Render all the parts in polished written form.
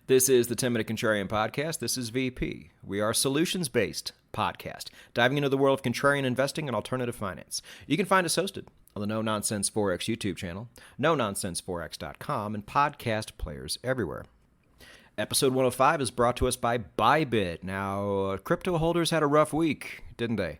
This is the 10-Minute Contrarian Podcast. This is VP. We are a solutions-based podcast, diving into the world of contrarian investing and alternative finance. You can find us hosted on the No Nonsense Forex YouTube channel, NoNonsenseForex.com, and podcast players everywhere. Episode 105 is brought to us by Bybit. Now, crypto holders had a rough week, didn't they?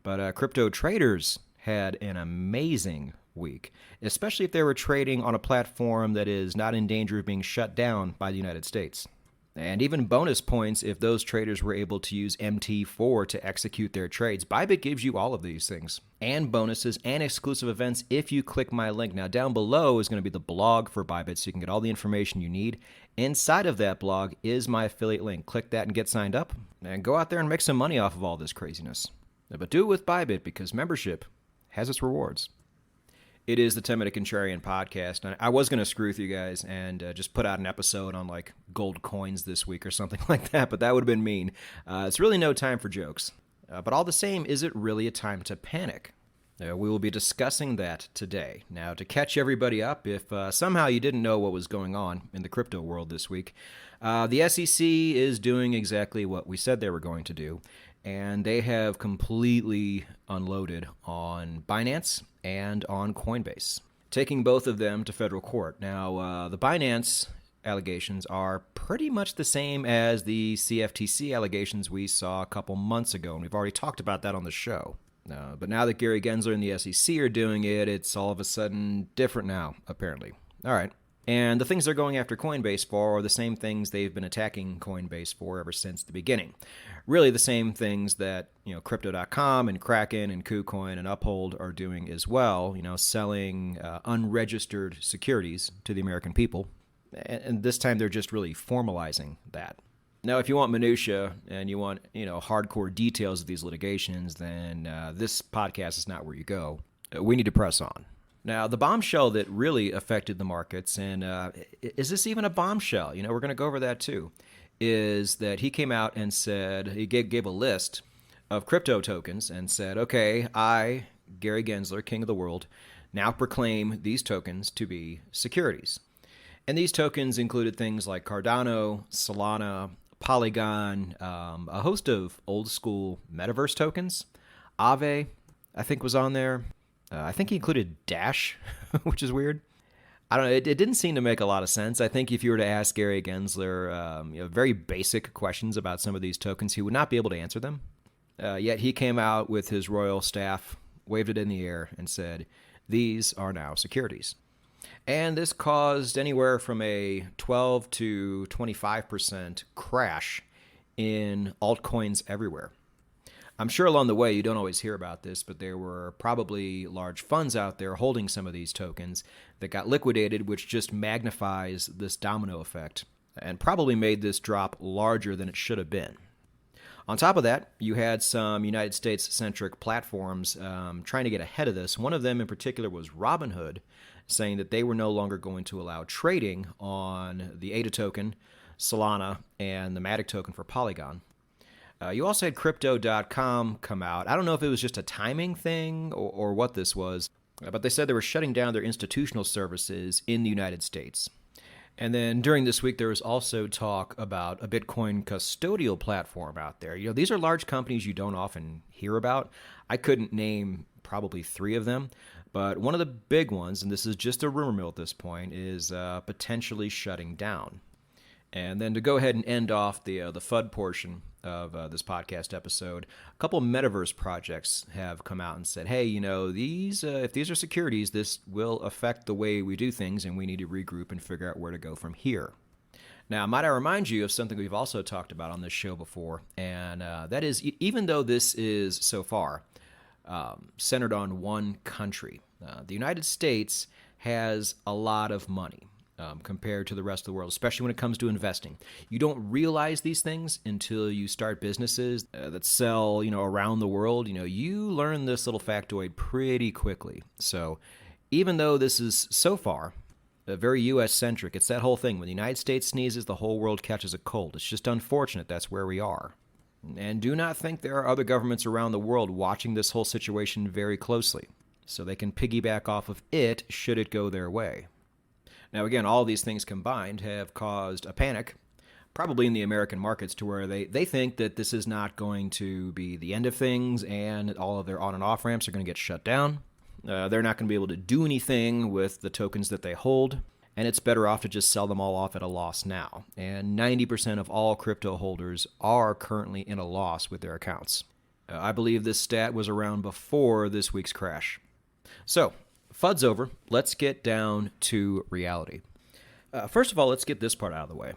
But crypto traders had an amazing week, especially if they were trading on a platform that is not in danger of being shut down by the United States. And even bonus points if those traders were able to use MT4 to execute their trades. Bybit gives you all of these things, and bonuses and exclusive events if you click my link. Now, down below is going to be the blog for Bybit, so you can get all the information you need. Inside of that blog is my affiliate link. Click that and get signed up, and go out there and make some money off of all this craziness. But do it with Bybit, because membership has its rewards. It is the 10-Minute Contrarian Podcast. And I was going to screw with you guys and just put out an episode on like gold coins this week or something like that, but that would have been mean. It's really no time for jokes. But all the same, is it really a time to panic? We will be discussing that today. Now, to catch everybody up, if somehow you didn't know what was going on in the crypto world this week, the SEC is doing exactly what we said they were going to do. And they have completely unloaded on Binance and on Coinbase, taking both of them to federal court. Now, the Binance allegations are pretty much the same as the CFTC allegations we saw a couple months ago, and we've already talked about that on the show. But now that Gary Gensler and the SEC are doing it, it's all of a sudden different now, apparently. All right. And the things they're going after Coinbase for are the same things they've been attacking Coinbase for ever since the beginning. Really the same things that, Crypto.com and Kraken and KuCoin and Uphold are doing as well, selling unregistered securities to the American people. And this time they're just really formalizing that. Now, if you want minutia and you want, hardcore details of these litigations, then this podcast is not where you go. We need to press on. Now, the bombshell that really affected the markets, and is this even a bombshell? We're going to go over that too, is that he came out and said, he gave a list of crypto tokens and said, okay, I, Gary Gensler, king of the world, now proclaim these tokens to be securities. And these tokens included things like Cardano, Solana, Polygon, a host of old school metaverse tokens. Aave, I think, was on there. I think he included Dash, which is weird. I don't know. It didn't seem to make a lot of sense. I think if you were to ask Gary Gensler very basic questions about some of these tokens, he would not be able to answer them. Yet he came out with his royal staff, waved it in the air, and said, these are now securities. And this caused anywhere from a 12 to 25% crash in altcoins everywhere. I'm sure along the way you don't always hear about this, but there were probably large funds out there holding some of these tokens that got liquidated, which just magnifies this domino effect and probably made this drop larger than it should have been. On top of that, you had some United States-centric platforms trying to get ahead of this. One of them in particular was Robinhood, saying that they were no longer going to allow trading on the ADA token, Solana, and the Matic token for Polygon. You also had Crypto.com come out. I don't know if it was just a timing thing or what this was, but they said they were shutting down their institutional services in the United States. And then during this week, there was also talk about a Bitcoin custodial platform out there. These are large companies you don't often hear about. I couldn't name probably 3 of them, but one of the big ones, and this is just a rumor mill at this point, is potentially shutting down. And then to go ahead and end off the FUD portion of this podcast episode, a couple of metaverse projects have come out and said, hey, these if these are securities, this will affect the way we do things, and we need to regroup and figure out where to go from here. Now, might I remind you of something we've also talked about on this show before, and that is, even though this is so far centered on one country, the United States has a lot of money. Compared to the rest of the world, especially when it comes to investing. You don't realize these things until you start businesses that sell, around the world. You learn this little factoid pretty quickly. So even though this is so far very U.S.-centric, it's that whole thing. When the United States sneezes, the whole world catches a cold. It's just unfortunate that's where we are. And do not think there are other governments around the world watching this whole situation very closely, so they can piggyback off of it should it go their way. Now, again, all these things combined have caused a panic probably in the American markets, to where they think that this is not going to be the end of things and all of their on and off ramps are going to get shut down. They're not going to be able to do anything with the tokens that they hold, and it's better off to just sell them all off at a loss now. And 90% of all crypto holders are currently in a loss with their accounts. I believe this stat was around before this week's crash. So, FUD's over. Let's get down to reality. First of all, let's get this part out of the way.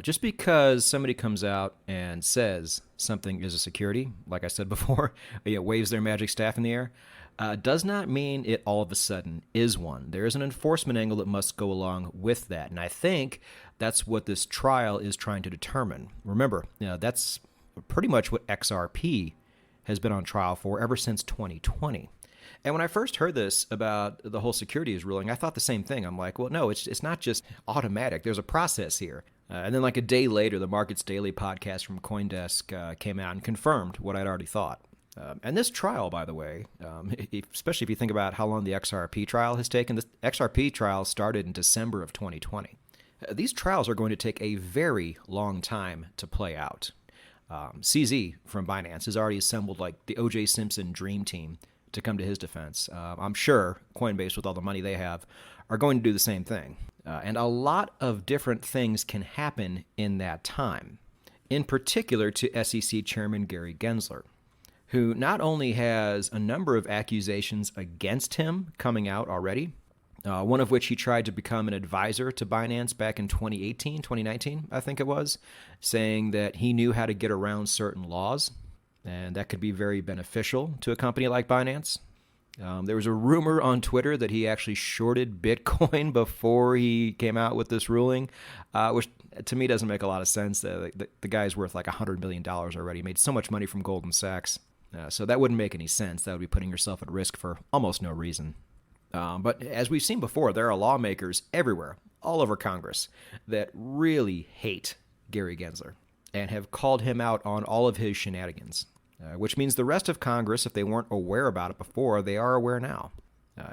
Just because somebody comes out and says something is a security, like I said before, waves their magic staff in the air, does not mean it all of a sudden is one. There is an enforcement angle that must go along with that, and I think that's what this trial is trying to determine. Remember, that's pretty much what XRP has been on trial for ever since 2020. And when I first heard this about the whole securities ruling, I thought the same thing. I'm like, well, no, it's not just automatic. There's a process here. And then like a day later, the Markets Daily podcast from CoinDesk came out and confirmed what I'd already thought. And this trial, by the way, especially if you think about how long the XRP trial has taken, the XRP trial started in December of 2020. These trials are going to take a very long time to play out. CZ from Binance has already assembled like the O.J. Simpson dream team to come to his defense. I'm sure Coinbase, with all the money they have, are going to do the same thing. And a lot of different things can happen in that time, in particular to SEC Chairman Gary Gensler, who not only has a number of accusations against him coming out already, one of which he tried to become an advisor to Binance back in 2019, I think it was, saying that he knew how to get around certain laws, and that could be very beneficial to a company like Binance. There was a rumor on Twitter that he actually shorted Bitcoin before he came out with this ruling, which to me doesn't make a lot of sense. The guy's worth like $100 million already. He made so much money from Goldman Sachs. So that wouldn't make any sense. That would be putting yourself at risk for almost no reason. But as we've seen before, there are lawmakers everywhere, all over Congress, that really hate Gary Gensler and have called him out on all of his shenanigans. Which means the rest of Congress, if they weren't aware about it before, they are aware now.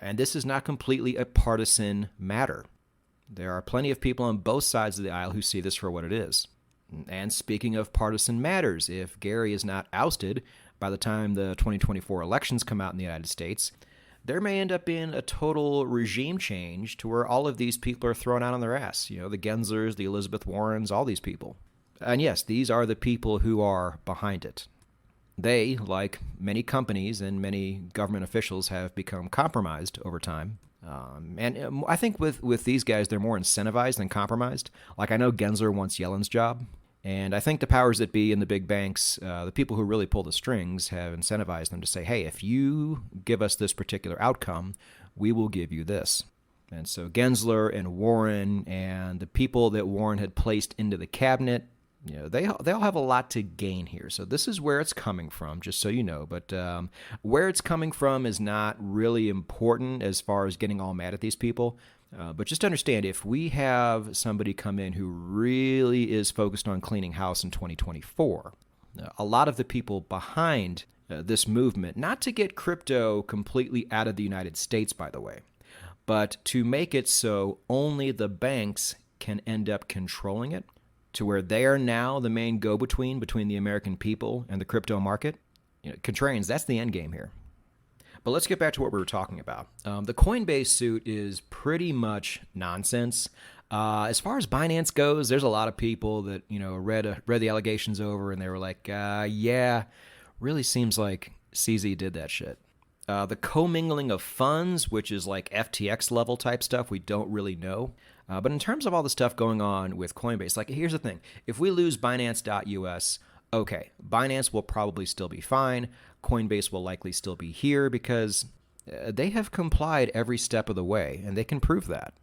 And this is not completely a partisan matter. There are plenty of people on both sides of the aisle who see this for what it is. And speaking of partisan matters, if Gary is not ousted by the time the 2024 elections come out in the United States, there may end up being a total regime change to where all of these people are thrown out on their ass. You know, the Genslers, the Elizabeth Warrens, all these people. And yes, these are the people who are behind it. They, like many companies and many government officials, have become compromised over time. And I think with these guys, they're more incentivized than compromised. Like I know Gensler wants Yellen's job. And I think the powers that be in the big banks, the people who really pull the strings, have incentivized them to say, hey, if you give us this particular outcome, we will give you this. And so Gensler and Warren and the people that Warren had placed into the cabinet, you know, they all have a lot to gain here. So this is where it's coming from, just so you know. But where it's coming from is not really important as far as getting all mad at these people. But just understand, if we have somebody come in who really is focused on cleaning house in 2024, a lot of the people behind this movement, not to get crypto completely out of the United States, by the way, but to make it so only the banks can end up controlling it, to where they are now the main go-between between the American people and the crypto market. You know, contrarians, that's the end game here. But let's get back to what we were talking about. The Coinbase suit is pretty much nonsense. As far as Binance goes, there's a lot of people that, you know, read the allegations over and they were like, yeah, really seems like CZ did that shit. The commingling of funds, which is like FTX level type stuff, we don't really know. But in terms of all the stuff going on with Coinbase, like here's the thing. If we lose Binance.us, okay, Binance will probably still be fine. Coinbase will likely still be here because they have complied every step of the way, and they can prove that.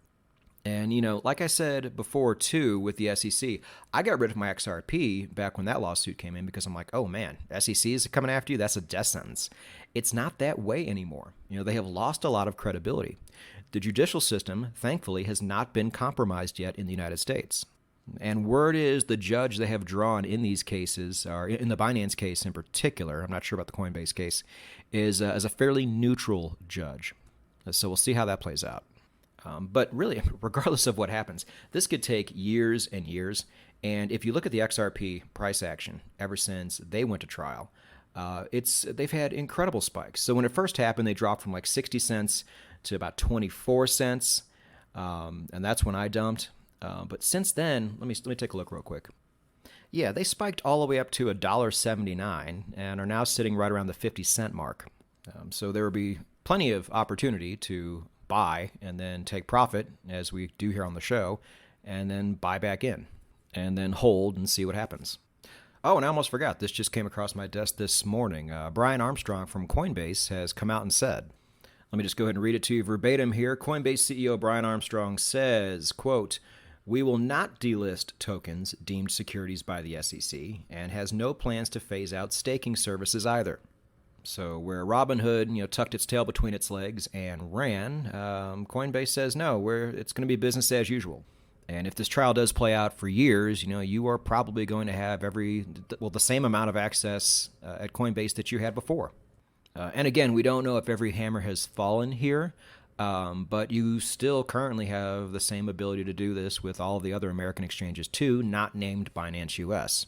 And, you know, like I said before, too, with the SEC, I got rid of my XRP back when that lawsuit came in because I'm like, oh, man, SEC is coming after you? That's a death sentence. It's not that way anymore. You know, they have lost a lot of credibility. The judicial system, thankfully, has not been compromised yet in the United States. And word is the judge they have drawn in these cases, or in the Binance case in particular, I'm not sure about the Coinbase case, is a fairly neutral judge. So we'll see how that plays out. But really, regardless of what happens, this could take years and years. And if you look at the XRP price action ever since they went to trial, they've had incredible spikes. So when it first happened, they dropped from like 60 cents to about 24 cents, and that's when I dumped. But since then, let me take a look real quick. Yeah, they spiked all the way up to $1.79 and are now sitting right around the 50-cent mark. So there will be plenty of opportunity to buy and then take profit, as we do here on the show, and then buy back in, and then hold and see what happens. Oh, and I almost forgot. This just came across my desk this morning. Brian Armstrong from Coinbase has come out and said, let me just go ahead and read it to you verbatim here. Coinbase CEO Brian Armstrong says, quote, "We will not delist tokens deemed securities by the SEC and has no plans to phase out staking services either." So where Robinhood, tucked its tail between its legs and ran, Coinbase says no, it's going to be business as usual. And if this trial does play out for years, you are probably going to have the same amount of access at Coinbase that you had before. And again, we don't know if every hammer has fallen here, but you still currently have the same ability to do this with all the other American exchanges too, not named Binance US.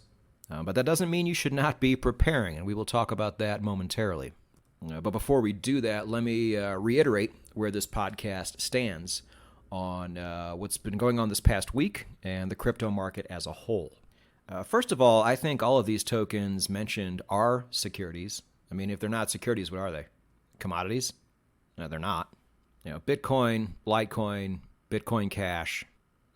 But that doesn't mean you should not be preparing, and we will talk about that momentarily. But before we do that, let me reiterate where this podcast stands on what's been going on this past week and the crypto market as a whole. First of all, I think all of these tokens mentioned are securities. I mean, if they're not securities, what are they? Commodities? No, they're not. Bitcoin, Litecoin, Bitcoin Cash,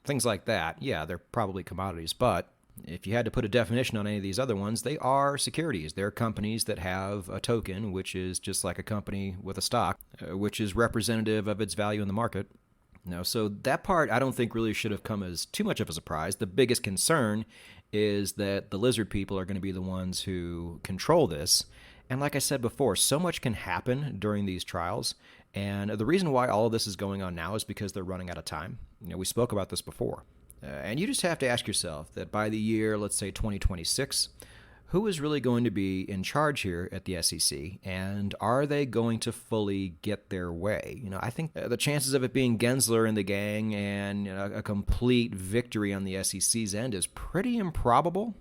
things like that. Yeah, they're probably commodities, but if you had to put a definition on any of these other ones, they are securities. They're companies that have a token, which is just like a company with a stock, which is representative of its value in the market. So that part I don't think really should have come as too much of a surprise. The biggest concern is that the lizard people are going to be the ones who control this. And like I said before, so much can happen during these trials. And the reason why all of this is going on now is because they're running out of time. We spoke about this before. And you just have to ask yourself that by the year, let's say 2026, who is really going to be in charge here at the SEC, and are they going to fully get their way? I think the chances of it being Gensler and the gang and a complete victory on the SEC's end is pretty improbable.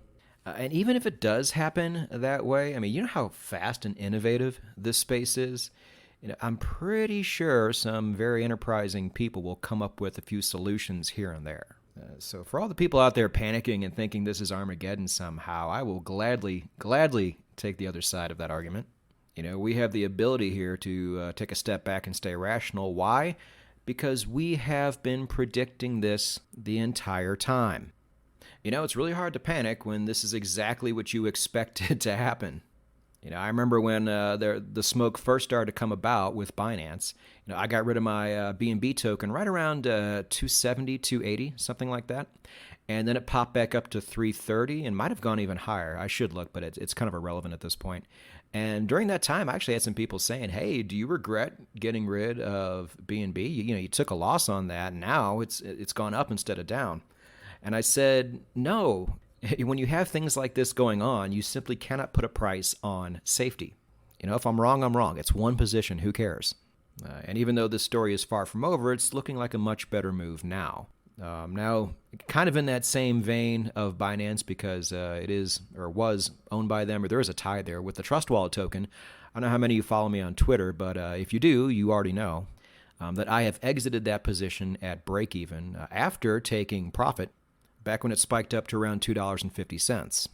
And even if it does happen that way, I mean, you know how fast and innovative this space is? I'm pretty sure some very enterprising people will come up with a few solutions here and there. So for all the people out there panicking and thinking this is Armageddon somehow, I will gladly take the other side of that argument. We have the ability here to take a step back and stay rational. Why? Because we have been predicting this the entire time. It's really hard to panic when this is exactly what you expected to happen. I remember when the smoke first started to come about with Binance. I got rid of my BNB token right around 270, 280, something like that. And then it popped back up to 330 and might have gone even higher. I should look, but it's kind of irrelevant at this point. And during that time, I actually had some people saying, hey, do you regret getting rid of BNB? You took a loss on that. And now it's gone up instead of down. And I said, no. When you have things like this going on, you simply cannot put a price on safety. If I'm wrong, I'm wrong. It's one position. Who cares? And even though this story is far from over, it's looking like a much better move now. Now, kind of in that same vein of Binance, because it is or was owned by them, or there is a tie there with the Trust Wallet token. I don't know how many of you follow me on Twitter, but if you do, you already know that I have exited that position at break even after taking profit back when it spiked up to around $2.50.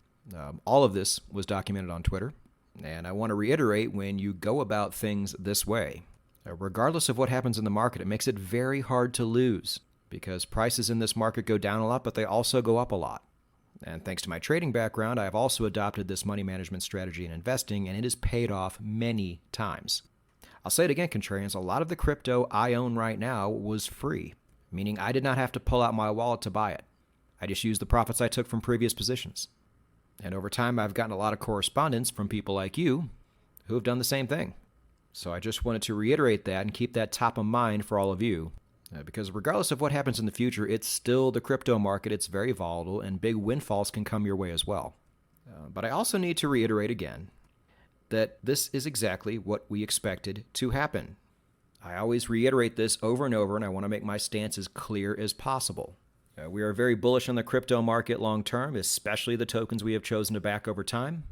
All of this was documented on Twitter, and I want to reiterate, when you go about things this way, regardless of what happens in the market, it makes it very hard to lose, because prices in this market go down a lot, but they also go up a lot. And thanks to my trading background, I have also adopted this money management strategy in investing, and it has paid off many times. I'll say it again, contrarians, a lot of the crypto I own right now was free, meaning I did not have to pull out my wallet to buy it. I just used the profits I took from previous positions. And over time, I've gotten a lot of correspondence from people like you who have done the same thing. So I just wanted to reiterate that and keep that top of mind for all of you. Because regardless of what happens in the future, it's still the crypto market. It's very volatile, and big windfalls can come your way as well. But I also need to reiterate again that this is exactly what we expected to happen. I always reiterate this over and over, and I want to make my stance as clear as possible. We are very bullish on the crypto market long term, especially the tokens we have chosen to back over time.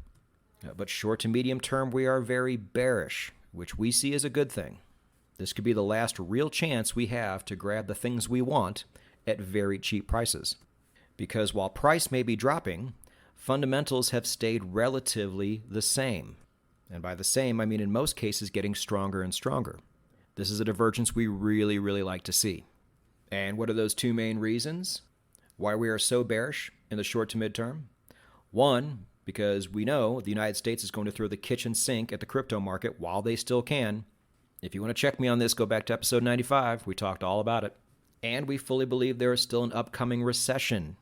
But short to medium term, we are very bearish, which we see as a good thing. This could be the last real chance we have to grab the things we want at very cheap prices. Because while price may be dropping, fundamentals have stayed relatively the same. And by the same, I mean in most cases getting stronger and stronger. This is a divergence we really, really like to see. And what are those two main reasons why we are so bearish in the short to midterm? One, because we know the United States is going to throw the kitchen sink at the crypto market while they still can. If you want to check me on this, go back to episode 95. We talked all about it. And we fully believe there is still an upcoming recession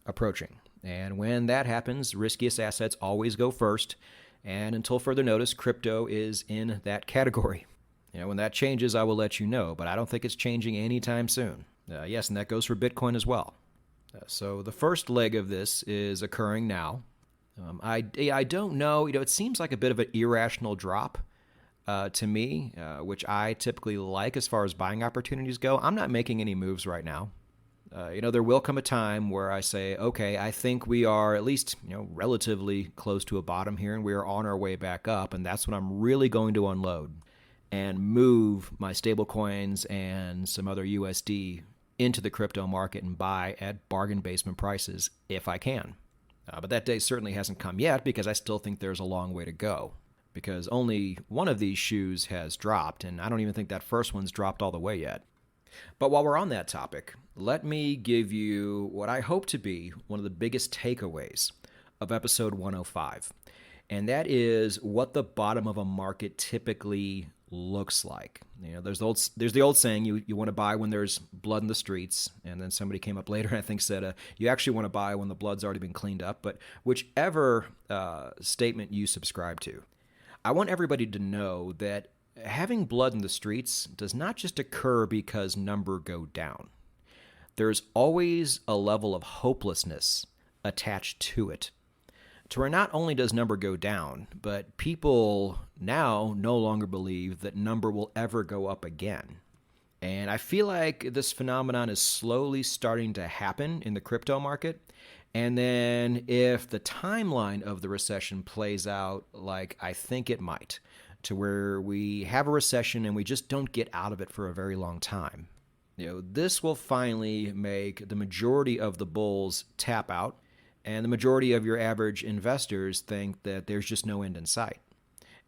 approaching. And when that happens, riskiest assets always go first. And until further notice, crypto is in that category. When that changes, I will let you know, but I don't think it's changing anytime soon. Yes, and that goes for Bitcoin as well. So the first leg of this is occurring now. I don't know. It seems like a bit of an irrational drop to me, which I typically like as far as buying opportunities go. I'm not making any moves right now. There will come a time where I say, okay, I think we are at least, relatively close to a bottom here, and we are on our way back up, and that's when I'm really going to unload and move my stable coins and some other USD into the crypto market and buy at bargain basement prices if I can. But that day certainly hasn't come yet because I still think there's a long way to go because only one of these shoes has dropped, and I don't even think that first one's dropped all the way yet. But while we're on that topic, let me give you what I hope to be one of the biggest takeaways of episode 105, and that is what the bottom of a market typically looks like. There's the old saying, you want to buy when there's blood in the streets, and then somebody came up later, I think said, you actually want to buy when the blood's already been cleaned up, but whichever statement you subscribe to, I want everybody to know that having blood in the streets does not just occur because numbers go down. There's always a level of hopelessness attached to it. To where not only does number go down, but people now no longer believe that number will ever go up again. And I feel like this phenomenon is slowly starting to happen in the crypto market. And then if the timeline of the recession plays out like I think it might, to where we have a recession and we just don't get out of it for a very long time, this will finally make the majority of the bulls tap out. And the majority of your average investors think that there's just no end in sight.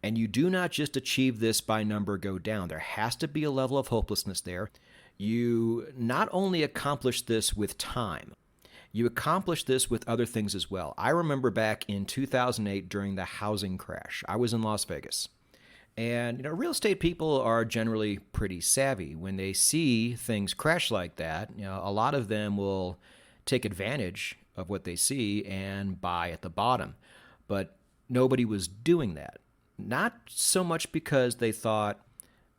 And you do not just achieve this by number go down. There has to be a level of hopelessness there. You not only accomplish this with time, you accomplish this with other things as well. I remember back in 2008 during the housing crash, I was in Las Vegas. And real estate people are generally pretty savvy. When they see things crash like that, a lot of them will take advantage of what they see and buy at the bottom. But nobody was doing that. Not so much because they thought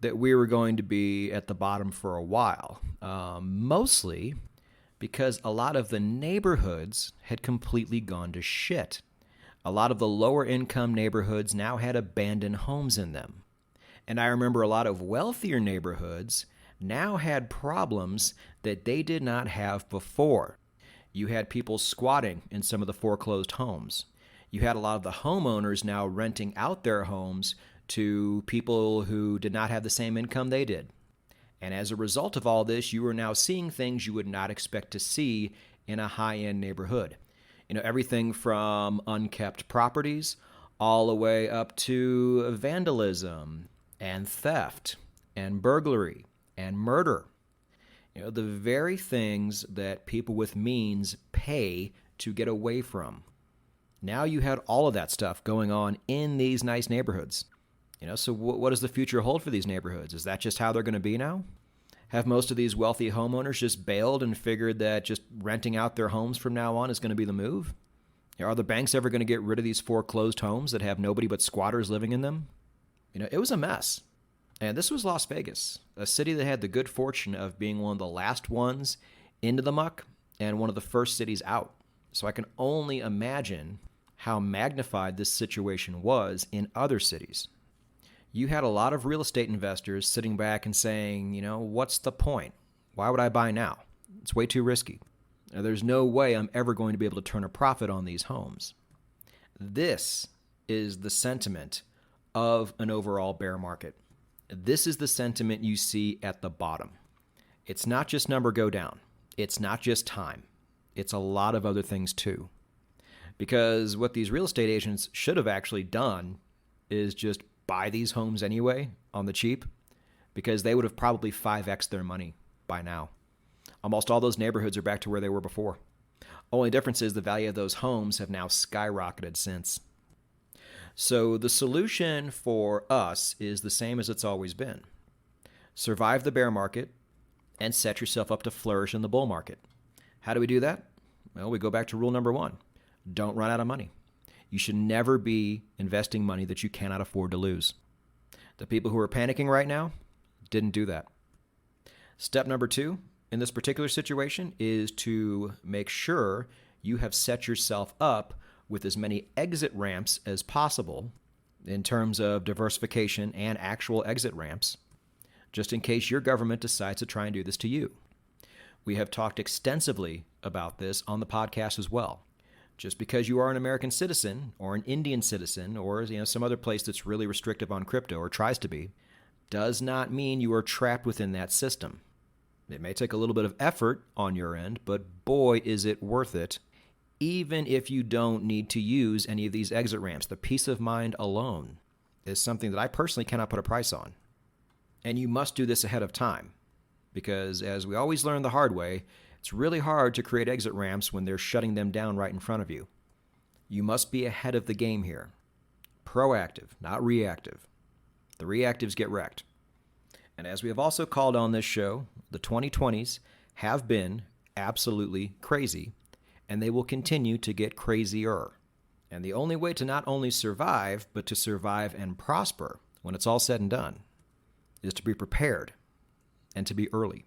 that we were going to be at the bottom for a while. Mostly because a lot of the neighborhoods had completely gone to shit. A lot of the lower income neighborhoods now had abandoned homes in them. And I remember a lot of wealthier neighborhoods now had problems that they did not have before. You had people squatting in some of the foreclosed homes. You had a lot of the homeowners now renting out their homes to people who did not have the same income they did. And as a result of all this, you are now seeing things you would not expect to see in a high-end neighborhood. Everything from unkept properties all the way up to vandalism and theft and burglary and murder. The very things that people with means pay to get away from. Now you had all of that stuff going on in these nice neighborhoods. So what does the future hold for these neighborhoods? Is that just how they're going to be now? Have most of these wealthy homeowners just bailed and figured that just renting out their homes from now on is going to be the move? Are the banks ever going to get rid of these foreclosed homes that have nobody but squatters living in them? It was a mess. And this was Las Vegas, a city that had the good fortune of being one of the last ones into the muck and one of the first cities out. So I can only imagine how magnified this situation was in other cities. You had a lot of real estate investors sitting back and saying, what's the point? Why would I buy now? It's way too risky. There's no way I'm ever going to be able to turn a profit on these homes. This is the sentiment of an overall bear market. This is the sentiment you see at the bottom. It's not just number go down. It's not just time. It's a lot of other things too. Because what these real estate agents should have actually done is just buy these homes anyway on the cheap, because they would have probably 5x their money by now. Almost all those neighborhoods are back to where they were before. Only difference is the value of those homes have now skyrocketed since. So the solution for us is the same as it's always been. Survive the bear market and set yourself up to flourish in the bull market. How do we do that? Well, we go back to rule number 1. Don't run out of money. You should never be investing money that you cannot afford to lose. The people who are panicking right now didn't do that. Step number 2 in this particular situation is to make sure you have set yourself up with as many exit ramps as possible in terms of diversification and actual exit ramps, just in case your government decides to try and do this to you. We have talked extensively about this on the podcast as well. Just because you are an American citizen or an Indian citizen or some other place that's really restrictive on crypto or tries to be, does not mean you are trapped within that system. It may take a little bit of effort on your end, but boy, is it worth it, even if you don't need to use any of these exit ramps. The peace of mind alone is something that I personally cannot put a price on. And you must do this ahead of time, because as we always learn the hard way, it's really hard to create exit ramps when they're shutting them down right in front of you. You must be ahead of the game here. Proactive, not reactive. The reactives get wrecked. And as we have also called on this show, the 2020s have been absolutely crazy, and they will continue to get crazier. And the only way to not only survive, but to survive and prosper when it's all said and done, is to be prepared and to be early.